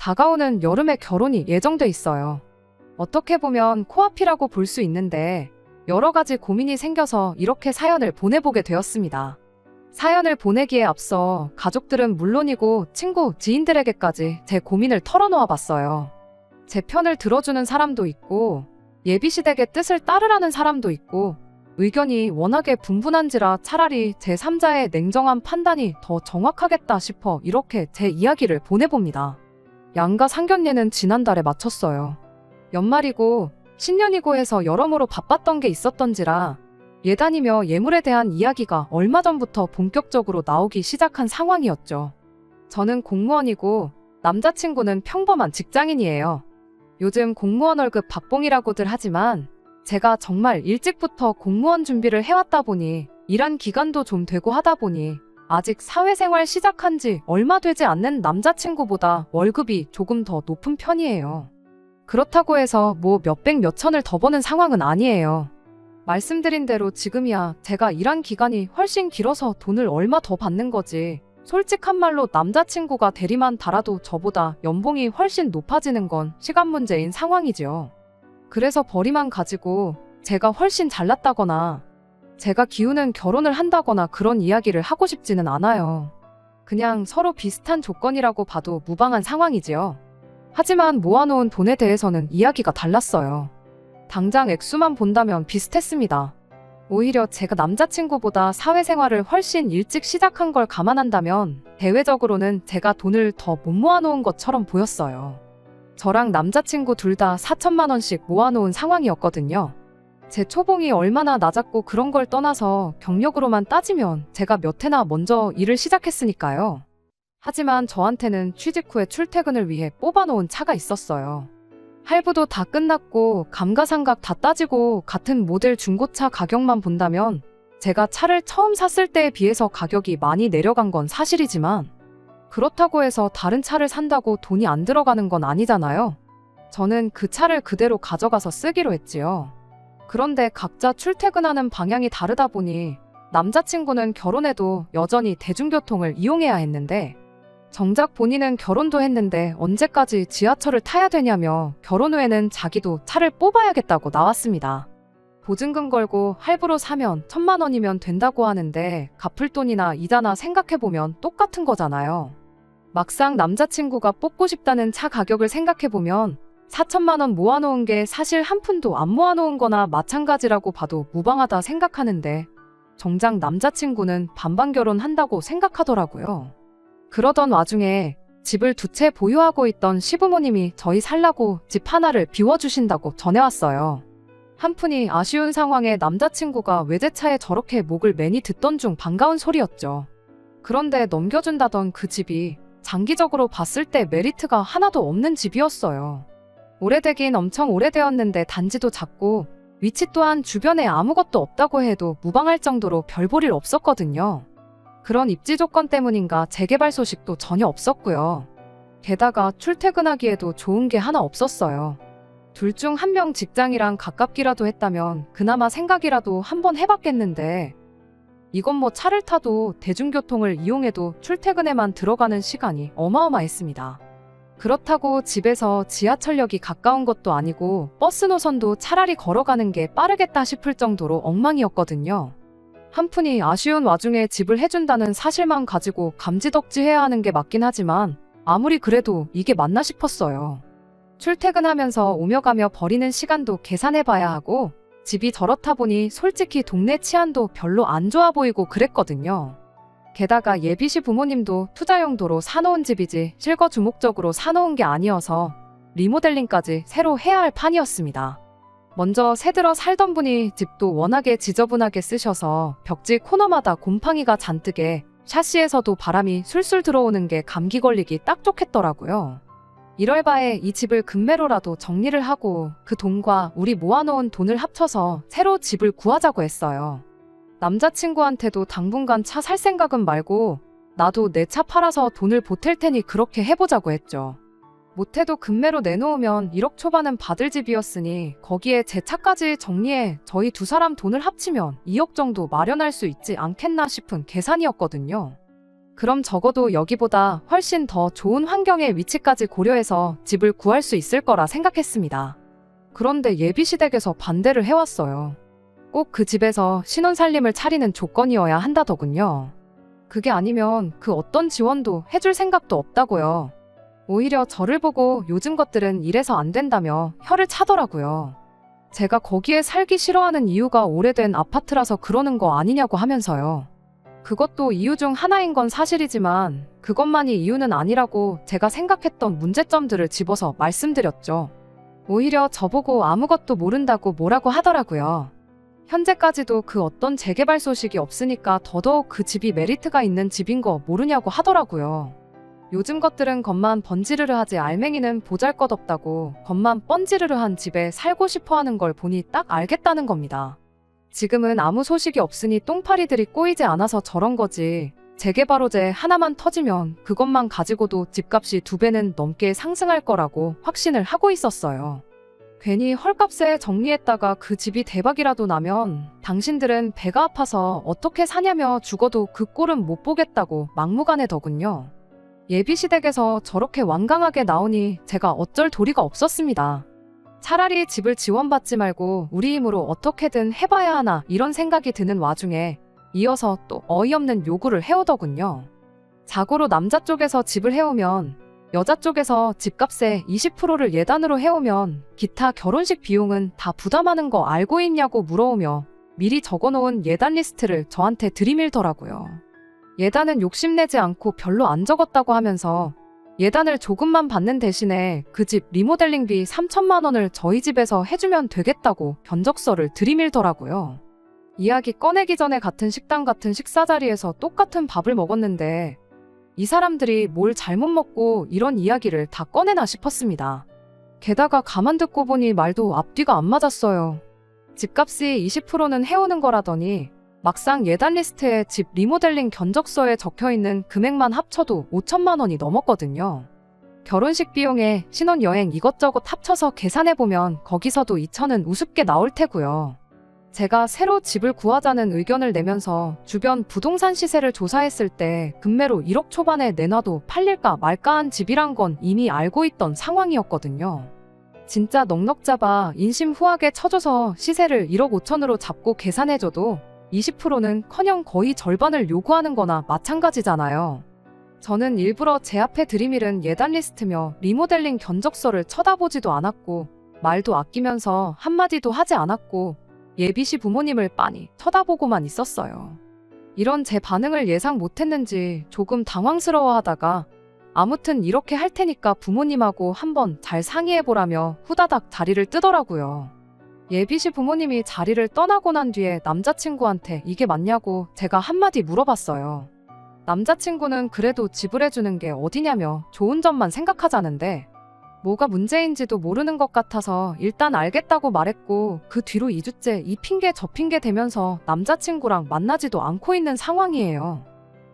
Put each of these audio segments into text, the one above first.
다가오는 여름에 결혼이 예정돼 있어요. 어떻게 보면 코앞이라고 볼 수 있는데 여러 가지 고민이 생겨서 이렇게 사연을 보내보게 되었습니다. 사연을 보내기에 앞서 가족들은 물론이고 친구, 지인들에게까지 제 고민을 털어놓아 봤어요. 제 편을 들어주는 사람도 있고 예비시댁의 뜻을 따르라는 사람도 있고 의견이 워낙에 분분한지라 차라리 제3자의 냉정한 판단이 더 정확하겠다 싶어 이렇게 제 이야기를 보내봅니다. 양가 상견례는 지난달에 마쳤어요. 연말이고 신년이고 해서 여러모로 바빴던 게 있었던지라 예단이며 예물에 대한 이야기가 얼마 전부터 본격적으로 나오기 시작한 상황이었죠. 저는 공무원이고 남자친구는 평범한 직장인이에요. 요즘 공무원 월급 박봉이라고들 하지만 제가 정말 일찍부터 공무원 준비를 해왔다 보니 일한 기간도 좀 되고 하다 보니 아직 사회생활 시작한 지 얼마 되지 않는 남자친구보다 월급이 조금 더 높은 편이에요. 그렇다고 해서 뭐 몇백 몇천을 더 버는 상황은 아니에요. 말씀드린 대로 지금이야 제가 일한 기간이 훨씬 길어서 돈을 얼마 더 받는 거지. 솔직한 말로 남자친구가 대리만 달아도 저보다 연봉이 훨씬 높아지는 건 시간 문제인 상황이지요. 그래서 벌이만 가지고 제가 훨씬 잘났다거나 제가 기우는 결혼을 한다거나 그런 이야기를 하고 싶지는 않아요. 그냥 서로 비슷한 조건이라고 봐도 무방한 상황이지요. 하지만 모아놓은 돈에 대해서는 이야기가 달랐어요. 당장 액수만 본다면 비슷했습니다. 오히려 제가 남자친구보다 사회생활을 훨씬 일찍 시작한 걸 감안한다면 대외적으로는 제가 돈을 더 못 모아놓은 것처럼 보였어요. 저랑 남자친구 둘 다 4천만 원씩 모아놓은 상황이었거든요. 제 초봉이 얼마나 낮았고 그런 걸 떠나서 경력으로만 따지면 제가 몇 해나 먼저 일을 시작했으니까요. 하지만 저한테는 취직 후에 출퇴근을 위해 뽑아놓은 차가 있었어요. 할부도 다 끝났고 감가상각 다 따지고 같은 모델 중고차 가격만 본다면 제가 차를 처음 샀을 때에 비해서 가격이 많이 내려간 건 사실이지만 그렇다고 해서 다른 차를 산다고 돈이 안 들어가는 건 아니잖아요. 저는 그 차를 그대로 가져가서 쓰기로 했지요. 그런데 각자 출퇴근하는 방향이 다르다 보니 남자친구는 결혼해도 여전히 대중교통을 이용해야 했는데 정작 본인은 결혼도 했는데 언제까지 지하철을 타야 되냐며 결혼 후에는 자기도 차를 뽑아야겠다고 나왔습니다. 보증금 걸고 할부로 사면 1,000만 원이면 된다고 하는데 갚을 돈이나 이자나 생각해보면 똑같은 거잖아요. 막상 남자친구가 뽑고 싶다는 차 가격을 생각해보면 4천만 원 모아놓은 게 사실 한 푼도 안 모아놓은 거나 마찬가지라고 봐도 무방하다 생각하는데 정작 남자친구는 반반 결혼한다고 생각하더라고요. 그러던 와중에 집을 2채 보유하고 있던 시부모님이 저희 살라고 집 하나를 비워주신다고 전해왔어요. 한푼이 아쉬운 상황에 남자친구가 외제차에 저렇게 목을 매니 듣던 중 반가운 소리였죠. 그런데 넘겨준다던 그 집이 장기적으로 봤을 때 메리트가 하나도 없는 집이었어요. 오래되긴 엄청 오래되었는데 단지도 작고 위치 또한 주변에 아무것도 없다고 해도 무방할 정도로 별 볼 일 없었거든요. 그런 입지 조건 때문인가 재개발 소식도 전혀 없었고요. 게다가 출퇴근하기에도 좋은 게 하나 없었어요. 둘 중 한 명 직장이랑 가깝기라도 했다면 그나마 생각이라도 한번 해봤겠는데 이건 뭐 차를 타도 대중교통을 이용해도 출퇴근에만 들어가는 시간이 어마어마했습니다. 그렇다고 집에서 지하철역이 가까운 것도 아니고 버스 노선도 차라리 걸어가는 게 빠르겠다 싶을 정도로 엉망이었거든요. 한푼이 아쉬운 와중에 집을 해준다는 사실만 가지고 감지덕지해야 하는 게 맞긴 하지만 아무리 그래도 이게 맞나 싶었어요. 출퇴근하면서 오며 가며 버리는 시간도 계산해봐야 하고 집이 저렇다 보니 솔직히 동네 치안도 별로 안 좋아 보이고 그랬거든요. 게다가 예비시 부모님도 투자 용도로 사놓은 집이지 실거 주목적으로 사놓은 게 아니어서 리모델링까지 새로 해야 할 판이었습니다. 먼저 새들어 살던 분이 집도 워낙에 지저분하게 쓰셔서 벽지 코너마다 곰팡이가 잔뜩에 샤시에서도 바람이 술술 들어오는 게 감기 걸리기 딱 좋겠더라고요. 이럴 바에 이 집을 급매로라도 정리를 하고 그 돈과 우리 모아놓은 돈을 합쳐서 새로 집을 구하자고 했어요. 남자친구한테도 당분간 차 살 생각은 말고 나도 내 차 팔아서 돈을 보탤 테니 그렇게 해보자고 했죠. 못해도 급매로 내놓으면 1억 초반은 받을 집이었으니 거기에 제 차까지 정리해 저희 두 사람 돈을 합치면 2억 정도 마련할 수 있지 않겠나 싶은 계산이었거든요. 그럼 적어도 여기보다 훨씬 더 좋은 환경의 위치까지 고려해서 집을 구할 수 있을 거라 생각했습니다. 그런데 예비시댁에서 반대를 해왔어요. 꼭 그 집에서 신혼살림을 차리는 조건이어야 한다더군요. 그게 아니면 그 어떤 지원도 해줄 생각도 없다고요. 오히려 저를 보고 요즘 것들은 이래서 안 된다며 혀를 차더라고요. 제가 거기에 살기 싫어하는 이유가 오래된 아파트라서 그러는 거 아니냐고 하면서요. 그것도 이유 중 하나인 건 사실이지만 그것만이 이유는 아니라고 제가 생각했던 문제점들을 집어서 말씀드렸죠. 오히려 저보고 아무것도 모른다고 뭐라고 하더라고요. 현재까지도 그 어떤 재개발 소식이 없으니까 더더욱 그 집이 메리트가 있는 집인 거 모르냐고 하더라고요. 요즘 것들은 겉만 번지르르 하지 알맹이는 보잘것없다고 겉만 번지르르한 집에 살고 싶어 하는 걸 보니 딱 알겠다는 겁니다. 지금은 아무 소식이 없으니 똥파리들이 꼬이지 않아서 저런 거지. 재개발 호재 하나만 터지면 그것만 가지고도 집값이 2배는 넘게 상승할 거라고 확신을 하고 있었어요. 괜히 헐값에 정리했다가 그 집이 대박이라도 나면 당신들은 배가 아파서 어떻게 사냐며 죽어도 그 꼴은 못 보겠다고 막무가내더군요. 예비시댁에서 저렇게 완강하게 나오니 제가 어쩔 도리가 없었습니다. 차라리 집을 지원받지 말고 우리 힘으로 어떻게든 해봐야 하나 이런 생각이 드는 와중에 이어서 또 어이없는 요구를 해오더군요. 자고로 남자 쪽에서 집을 해오면 여자 쪽에서 집값의 20%를 예단으로 해오면 기타 결혼식 비용은 다 부담하는 거 알고 있냐고 물어오며 미리 적어놓은 예단 리스트를 저한테 들이밀더라고요. 예단은 욕심내지 않고 별로 안 적었다고 하면서 예단을 조금만 받는 대신에 그 집 리모델링비 3천만 원을 저희 집에서 해주면 되겠다고 견적서를 들이밀더라고요. 이야기 꺼내기 전에 같은 식당 같은 식사 자리에서 똑같은 밥을 먹었는데 이 사람들이 뭘 잘못 먹고 이런 이야기를 다 꺼내나 싶었습니다. 게다가 가만 듣고 보니 말도 앞뒤가 안 맞았어요. 집값이 20%는 해오는 거라더니 막상 예단 리스트에 집 리모델링 견적서에 적혀있는 금액만 합쳐도 5천만 원이 넘었거든요. 결혼식 비용에 신혼여행 이것저것 합쳐서 계산해보면 거기서도 2천은 우습게 나올 테고요. 제가 새로 집을 구하자는 의견을 내면서 주변 부동산 시세를 조사했을 때 금매로 1억 초반에 내놔도 팔릴까 말까한 집이란 건 이미 알고 있던 상황이었거든요. 진짜 넉넉 잡아 인심 후하게 쳐줘서 시세를 1억 5천으로 잡고 계산해줘도 20%는 커녕 거의 절반을 요구하는 거나 마찬가지잖아요. 저는 일부러 제 앞에 들이밀은 예단 리스트며 리모델링 견적서를 쳐다보지도 않았고 말도 아끼면서 한마디도 하지 않았고 예비시 부모님을 빤히 쳐다보고만 있었어요. 이런 제 반응을 예상 못했는지 조금 당황스러워하다가 아무튼 이렇게 할 테니까 부모님하고 한번 잘 상의해보라며 후다닥 자리를 뜨더라고요. 예비시 부모님이 자리를 떠나고 난 뒤에 남자친구한테 이게 맞냐고 제가 한마디 물어봤어요. 남자친구는 그래도 집을 해주는 게 어디냐며 좋은 점만 생각하자는데 뭐가 문제인지도 모르는 것 같아서 일단 알겠다고 말했고 그 뒤로 2주째 이 핑계 저 핑계 대면서 남자친구랑 만나지도 않고 있는 상황이에요.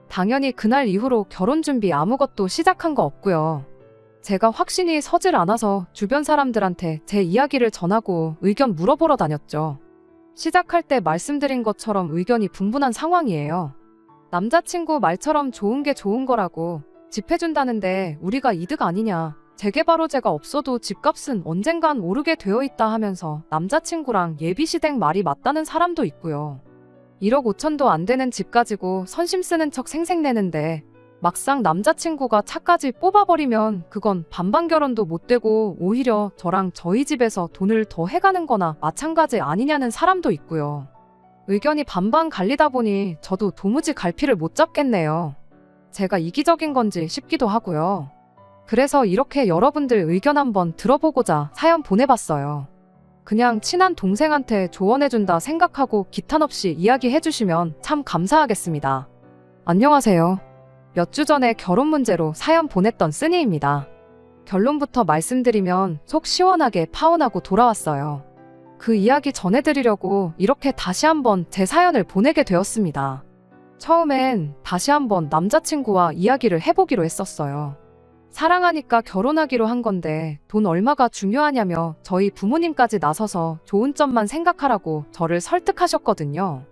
당연히 그날 이후로 결혼 준비 아무것도 시작한 거 없고요. 제가 확신이 서질 않아서 주변 사람들한테 제 이야기를 전하고 의견 물어보러 다녔죠. 시작할 때 말씀드린 것처럼 의견이 분분한 상황이에요. 남자친구 말처럼 좋은 게 좋은 거라고 집 해준다는데 우리가 이득 아니냐. 재개발 호재가 없어도 집값은 언젠간 오르게 되어 있다 하면서 남자친구랑 예비시댁 말이 맞다는 사람도 있고요. 1억 5천도 안 되는 집 가지고 선심 쓰는 척 생색내는데 막상 남자친구가 차까지 뽑아버리면 그건 반반 결혼도 못 되고 오히려 저랑 저희 집에서 돈을 더 해가는 거나 마찬가지 아니냐는 사람도 있고요. 의견이 반반 갈리다 보니 저도 도무지 갈피를 못 잡겠네요. 제가 이기적인 건지 싶기도 하고요. 그래서 이렇게 여러분들 의견 한번 들어보고자 사연 보내봤어요. 그냥 친한 동생한테 조언해준다 생각하고 기탄 없이 이야기해주시면 참 감사하겠습니다. 안녕하세요. 몇 주 전에 결혼 문제로 사연 보냈던 쓰니입니다. 결론부터 말씀드리면 속 시원하게 파혼하고 돌아왔어요. 그 이야기 전해드리려고 이렇게 다시 한번 제 사연을 보내게 되었습니다. 처음엔 다시 한번 남자친구와 이야기를 해보기로 했었어요. 사랑하니까 결혼하기로 한 건데 돈 얼마가 중요하냐며 저희 부모님까지 나서서 좋은 점만 생각하라고 저를 설득하셨거든요.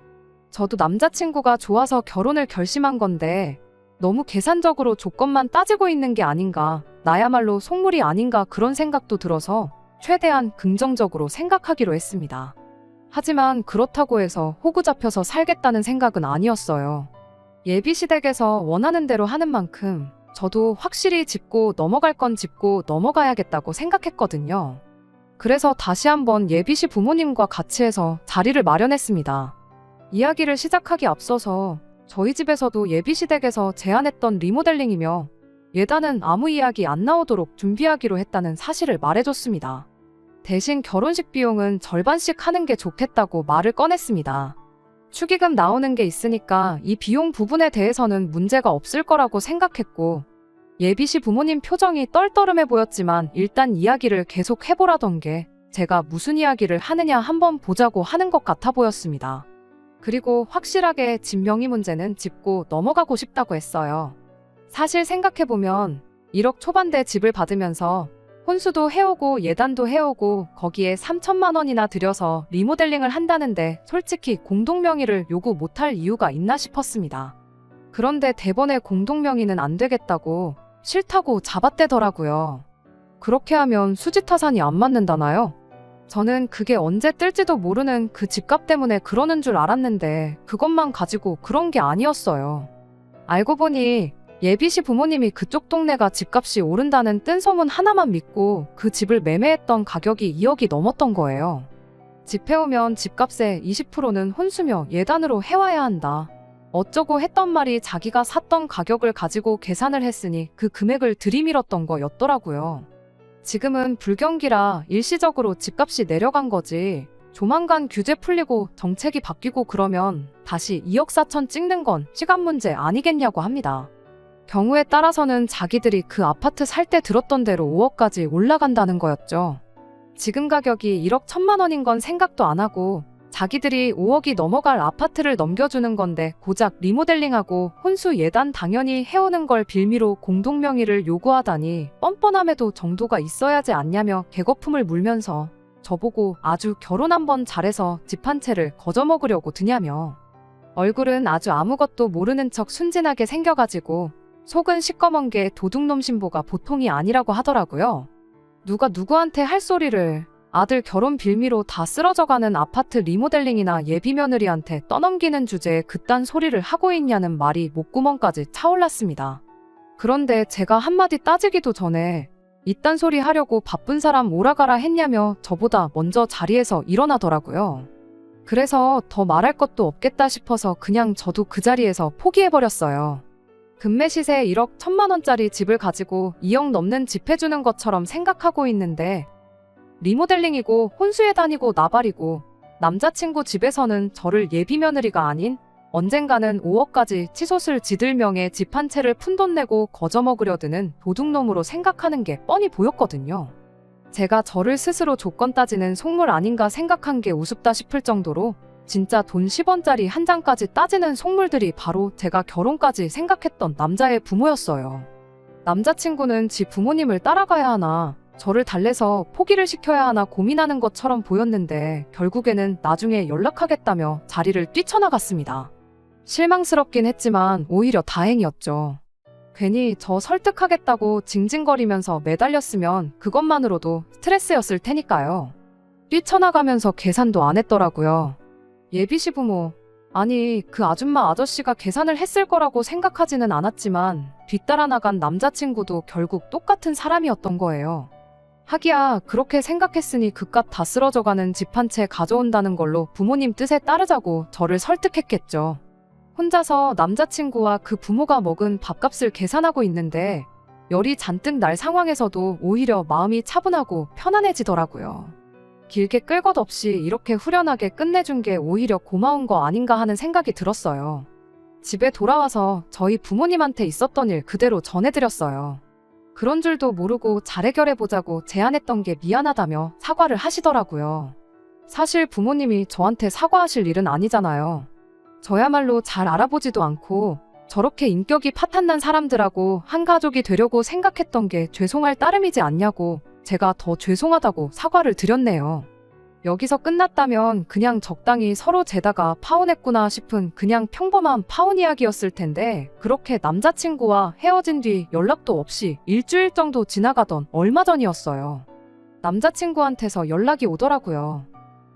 저도 남자친구가 좋아서 결혼을 결심한 건데 너무 계산적으로 조건만 따지고 있는 게 아닌가, 나야말로 속물이 아닌가 그런 생각도 들어서 최대한 긍정적으로 생각하기로 했습니다. 하지만 그렇다고 해서 호구 잡혀서 살겠다는 생각은 아니었어요. 예비시댁에서 원하는 대로 하는 만큼 저도 확실히 짚고 넘어갈 건 짚고 넘어가야겠다고 생각했거든요. 그래서 다시 한번 예비시 부모님과 같이 해서 자리를 마련했습니다. 이야기를 시작하기 앞서서 저희 집에서도 예비시댁에서 제안했던 리모델링이며 예단은 아무 이야기 안 나오도록 준비하기로 했다는 사실을 말해줬습니다. 대신 결혼식 비용은 절반씩 하는 게 좋겠다고 말을 꺼냈습니다. 축의금 나오는 게 있으니까 이 비용 부분에 대해서는 문제가 없을 거라고 생각했고, 예비시 부모님 표정이 떨떠름해 보였지만 일단 이야기를 계속 해보라던 게 제가 무슨 이야기를 하느냐 한번 보자고 하는 것 같아 보였습니다. 그리고 확실하게 집 명의 문제는 짚고 넘어가고 싶다고 했어요. 사실 생각해보면 1억 초반대 집을 받으면서 혼수도 해오고 예단도 해오고 거기에 3천만 원이나 들여서 리모델링을 한다는데 솔직히 공동명의를 요구 못할 이유가 있나 싶었습니다. 그런데 대번에 공동명의는 안 되겠다고 싫다고 잡아떼더라고요. 그렇게 하면 수지타산이 안 맞는다나요? 저는 그게 언제 뜰지도 모르는 그 집값 때문에 그러는 줄 알았는데 그것만 가지고 그런 게 아니었어요. 알고 보니 예비시 부모님이 그쪽 동네가 집값이 오른다는 뜬소문 하나만 믿고 그 집을 매매했던 가격이 2억이 넘었던 거예요. 집 해오면 집값의 20%는 혼수며 예단으로 해와야 한다. 어쩌고 했던 말이 자기가 샀던 가격을 가지고 계산을 했으니 그 금액을 들이밀었던 거였더라고요. 지금은 불경기라 일시적으로 집값이 내려간 거지 조만간 규제 풀리고 정책이 바뀌고 그러면 다시 2억 4천 찍는 건 시간 문제 아니겠냐고 합니다. 경우에 따라서는 자기들이 그 아파트 살 때 들었던 대로 5억까지 올라간다는 거였죠. 지금 가격이 1억 1천만 원인 건 생각도 안 하고 자기들이 5억이 넘어갈 아파트를 넘겨주는 건데 고작 리모델링하고 혼수 예단 당연히 해오는 걸 빌미로 공동명의를 요구하다니 뻔뻔함에도 정도가 있어야지 않냐며 개거품을 물면서 저보고 아주 결혼 한번 잘해서 집 한 채를 거저먹으려고 드냐며 얼굴은 아주 아무것도 모르는 척 순진하게 생겨가지고 속은 시꺼먼 게 도둑놈 신보가 보통이 아니라고 하더라고요. 누가 누구한테 할 소리를 아들 결혼 빌미로 다 쓰러져가는 아파트 리모델링이나 예비며느리한테 떠넘기는 주제에 그딴 소리를 하고 있냐는 말이 목구멍까지 차올랐습니다. 그런데 제가 한마디 따지기도 전에 이딴 소리 하려고 바쁜 사람 오라가라 했냐며 저보다 먼저 자리에서 일어나더라고요. 그래서 더 말할 것도 없겠다 싶어서 그냥 저도 그 자리에서 포기해버렸어요. 금매 시세 1억 1천만 원짜리 집을 가지고 2억 넘는 집 해주는 것처럼 생각하고 있는데 리모델링이고 혼수에 다니고 나발이고 남자친구 집에서는 저를 예비며느리가 아닌 언젠가는 5억까지 치솟을 지들 명의 집 한 채를 푼돈 내고 거저먹으려 드는 도둑놈으로 생각하는 게 뻔히 보였거든요. 제가 저를 스스로 조건 따지는 속물 아닌가 생각한 게 우습다 싶을 정도로 진짜 돈 10원짜리 한 장까지 따지는 속물들이 바로 제가 결혼까지 생각했던 남자의 부모였어요. 남자친구는 지 부모님을 따라가야 하나 저를 달래서 포기를 시켜야 하나 고민하는 것처럼 보였는데 결국에는 나중에 연락하겠다며 자리를 뛰쳐나갔습니다. 실망스럽긴 했지만 오히려 다행이었죠. 괜히 저 설득하겠다고 징징거리면서 매달렸으면 그것만으로도 스트레스였을 테니까요. 뛰쳐나가면서 계산도 안 했더라고요. 예비시 부모, 아니 그 아줌마 아저씨가 계산을 했을 거라고 생각하지는 않았지만 뒤따라 나간 남자친구도 결국 똑같은 사람이었던 거예요. 하기야 그렇게 생각했으니 그깟 다 쓰러져가는 집 한 채 가져온다는 걸로 부모님 뜻에 따르자고 저를 설득했겠죠. 혼자서 남자친구와 그 부모가 먹은 밥값을 계산하고 있는데 열이 잔뜩 날 상황에서도 오히려 마음이 차분하고 편안해지더라고요. 길게 끌 것 없이 이렇게 후련하게 끝내준 게 오히려 고마운 거 아닌가 하는 생각이 들었어요. 집에 돌아와서 저희 부모님한테 있었던 일 그대로 전해드렸어요. 그런 줄도 모르고 잘 해결해보자고 제안했던 게 미안하다며 사과를 하시더라고요. 사실 부모님이 저한테 사과하실 일은 아니잖아요. 저야말로 잘 알아보지도 않고 저렇게 인격이 파탄난 사람들하고 한 가족이 되려고 생각했던 게 죄송할 따름이지 않냐고 제가 더 죄송하다고 사과를 드렸네요. 여기서 끝났다면 그냥 적당히 서로 재다가 파혼했구나 싶은 그냥 평범한 파혼 이야기였을 텐데, 그렇게 남자친구와 헤어진 뒤 연락도 없이 일주일 정도 지나가던 얼마 전이었어요. 남자친구한테서 연락이 오더라고요.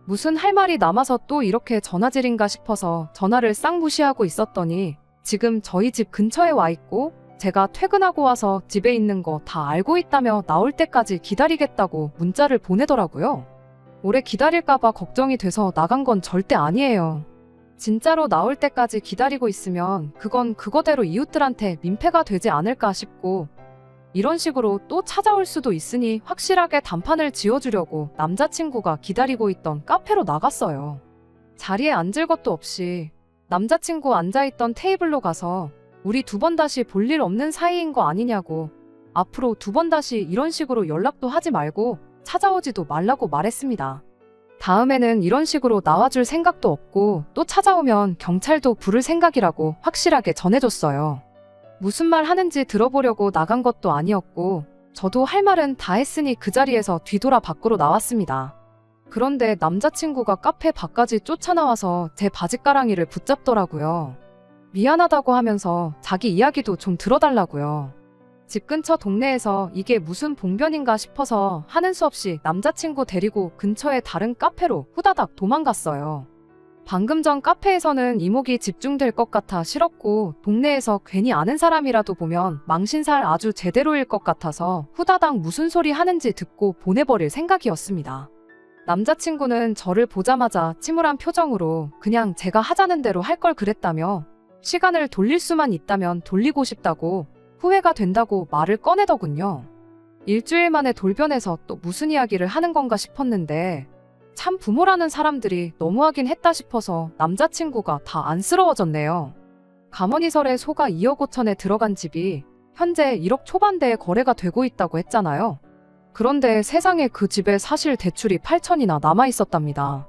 무슨 할 말이 남아서 또 이렇게 전화질인가 싶어서 전화를 싹 무시하고 있었더니 지금 저희 집 근처에 와 있고 제가 퇴근하고 와서 집에 있는 거 다 알고 있다며 나올 때까지 기다리겠다고 문자를 보내더라고요. 오래 기다릴까봐 걱정이 돼서 나간 건 절대 아니에요. 진짜로 나올 때까지 기다리고 있으면 그건 그거대로 이웃들한테 민폐가 되지 않을까 싶고, 이런 식으로 또 찾아올 수도 있으니 확실하게 단판을 지어주려고 남자친구가 기다리고 있던 카페로 나갔어요. 자리에 앉을 것도 없이 남자친구 앉아있던 테이블로 가서 우리 2번 다시 볼 일 없는 사이인 거 아니냐고, 앞으로 2번 다시 이런 식으로 연락도 하지 말고 찾아오지도 말라고 말했습니다. 다음에는 이런 식으로 나와줄 생각도 없고 또 찾아오면 경찰도 부를 생각이라고 확실하게 전해줬어요. 무슨 말 하는지 들어보려고 나간 것도 아니었고 저도 할 말은 다 했으니 그 자리에서 뒤돌아 밖으로 나왔습니다. 그런데 남자친구가 카페 밖까지 쫓아나와서 제 바짓가랑이를 붙잡더라고요. 미안하다고 하면서 자기 이야기도 좀 들어달라고요. 집 근처 동네에서 이게 무슨 봉변인가 싶어서 하는 수 없이 남자친구 데리고 근처의 다른 카페로 후다닥 도망갔어요. 방금 전 카페에서는 이목이 집중될 것 같아 싫었고, 동네에서 괜히 아는 사람이라도 보면 망신살 아주 제대로일 것 같아서 후다닥 무슨 소리 하는지 듣고 보내버릴 생각이었습니다. 남자친구는 저를 보자마자 침울한 표정으로 그냥 제가 하자는 대로 할 걸 그랬다며 시간을 돌릴 수만 있다면 돌리고 싶다고, 후회가 된다고 말을 꺼내더군요. 일주일 만에 돌변해서 또 무슨 이야기를 하는 건가 싶었는데 참 부모라는 사람들이 너무하긴 했다 싶어서 남자친구가 다 안쓰러워졌네요. 가머니설에 소가 2억 5천에 들어간 집이 현재 1억 초반대에 거래가 되고 있다고 했잖아요. 그런데 세상에 그 집에 사실 대출이 8천이나 남아있었답니다.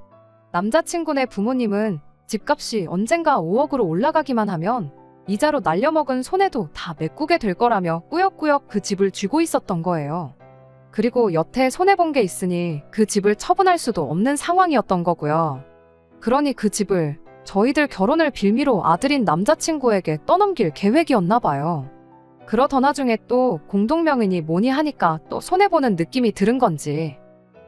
남자친구네 부모님은 집값이 언젠가 5억으로 올라가기만 하면 이자로 날려먹은 손해도 다 메꾸게 될 거라며 꾸역꾸역 그 집을 쥐고 있었던 거예요. 그리고 여태 손해본 게 있으니 그 집을 처분할 수도 없는 상황이었던 거고요. 그러니 그 집을 저희들 결혼을 빌미로 아들인 남자친구에게 떠넘길 계획이었나 봐요. 그러던 와중에 또 공동명의니 뭐니 하니까 또 손해보는 느낌이 들은 건지,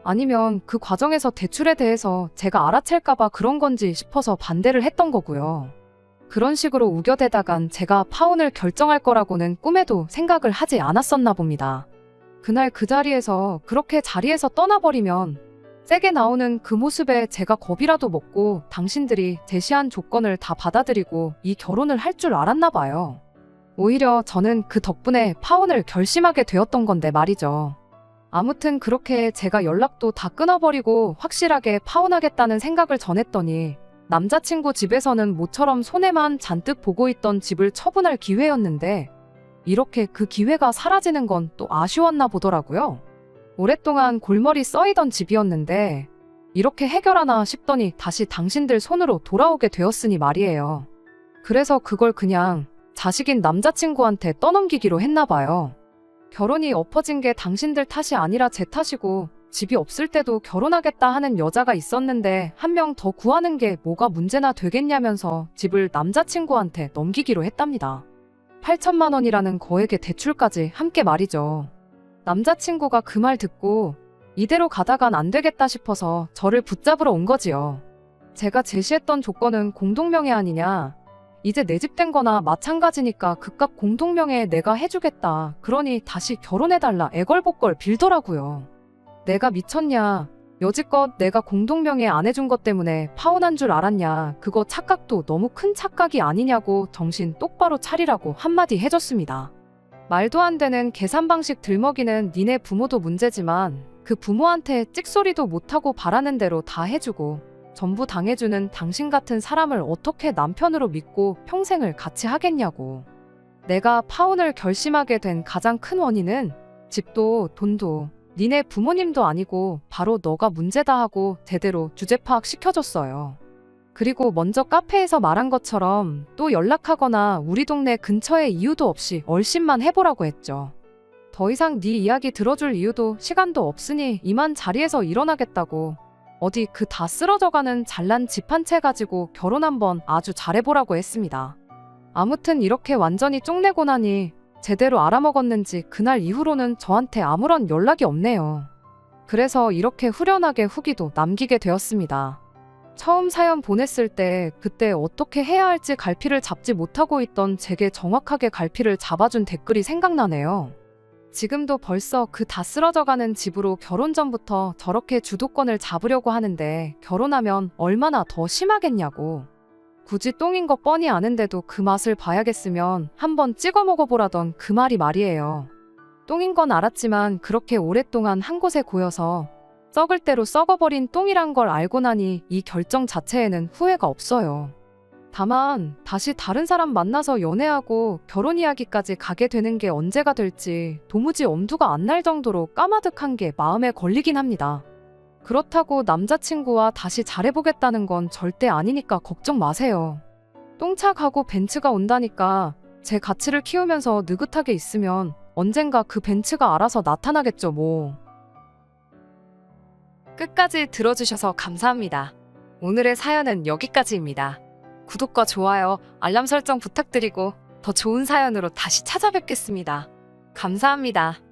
아니면 그 과정에서 대출에 대해서 제가 알아챌까봐 그런 건지 싶어서 반대를 했던 거고요. 그런 식으로 우겨대다간 제가 파혼을 결정할 거라고는 꿈에도 생각을 하지 않았었나 봅니다. 그날 그 자리에서 그렇게 자리에서 떠나버리면 세게 나오는 그 모습에 제가 겁이라도 먹고 당신들이 제시한 조건을 다 받아들이고 이 결혼을 할 줄 알았나 봐요. 오히려 저는 그 덕분에 파혼을 결심하게 되었던 건데 말이죠. 아무튼 그렇게 제가 연락도 다 끊어버리고 확실하게 파혼하겠다는 생각을 전했더니 남자친구 집에서는 모처럼 손해만 잔뜩 보고 있던 집을 처분할 기회였는데 이렇게 그 기회가 사라지는 건 또 아쉬웠나 보더라고요. 오랫동안 골머리 써이던 집이었는데 이렇게 해결하나 싶더니 다시 당신들 손으로 돌아오게 되었으니 말이에요. 그래서 그걸 그냥 자식인 남자친구한테 떠넘기기로 했나 봐요. 결혼이 엎어진 게 당신들 탓이 아니라 제 탓이고, 집이 없을 때도 결혼하겠다 하는 여자가 있었는데 한 명 더 구하는 게 뭐가 문제나 되겠냐면서 집을 남자친구한테 넘기기로 했답니다. 8천만 원이라는 거액의 대출까지 함께 말이죠. 남자친구가 그 말 듣고 이대로 가다간 안 되겠다 싶어서 저를 붙잡으러 온 거지요. 제가 제시했던 조건은 공동명의 아니냐, 이제 내 집 된 거나 마찬가지니까 그깟 공동명의에 내가 해주겠다, 그러니 다시 결혼해달라 애걸복걸 빌더라고요. 내가 미쳤냐, 여지껏 내가 공동명의 안 해준 것 때문에 파혼한 줄 알았냐, 그거 착각도 너무 큰 착각이 아니냐고 정신 똑바로 차리라고 한마디 해줬습니다. 말도 안 되는 계산 방식 들먹이는 니네 부모도 문제지만 그 부모한테 찍소리도 못하고 바라는 대로 다 해주고 전부 당해주는 당신 같은 사람을 어떻게 남편으로 믿고 평생을 같이 하겠냐고. 내가 파혼을 결심하게 된 가장 큰 원인은 집도 돈도 니네 부모님도 아니고 바로 너가 문제다 하고 제대로 주제 파악 시켜줬어요. 그리고 먼저 카페에서 말한 것처럼 또 연락하거나 우리 동네 근처에 이유도 없이 얼씬만 해보라고 했죠. 더 이상 네 이야기 들어줄 이유도 시간도 없으니 이만 자리에서 일어나겠다고. 어디 그 다 쓰러져가는 잘난 집 한 채 가지고 결혼 한번 아주 잘해보라고 했습니다. 아무튼 이렇게 완전히 쪽내고 나니 제대로 알아먹었는지 그날 이후로는 저한테 아무런 연락이 없네요. 그래서 이렇게 후련하게 후기도 남기게 되었습니다. 처음 사연 보냈을 때 그때 어떻게 해야 할지 갈피를 잡지 못하고 있던 제게 정확하게 갈피를 잡아준 댓글이 생각나네요. 지금도 벌써 그 다 쓰러져가는 집으로 결혼 전부터 저렇게 주도권을 잡으려고 하는데 결혼하면 얼마나 더 심하겠냐고. 굳이 똥인 거 뻔히 아는데도 그 맛을 봐야겠으면 한번 찍어 먹어보라던 그 말이 말이에요. 똥인 건 알았지만 그렇게 오랫동안 한 곳에 고여서 썩을 대로 썩어버린 똥이란 걸 알고 나니 이 결정 자체에는 후회가 없어요. 다만 다시 다른 사람 만나서 연애하고 결혼 이야기까지 가게 되는 게 언제가 될지 도무지 엄두가 안 날 정도로 까마득한 게 마음에 걸리긴 합니다. 그렇다고 남자친구와 다시 잘해보겠다는 건 절대 아니니까 걱정 마세요. 똥차 가고 벤츠가 온다니까 제 가치를 키우면서 느긋하게 있으면 언젠가 그 벤츠가 알아서 나타나겠죠 뭐. 끝까지 들어주셔서 감사합니다. 오늘의 사연은 여기까지입니다. 구독과 좋아요, 알람 설정 부탁드리고 더 좋은 사연으로 다시 찾아뵙겠습니다. 감사합니다.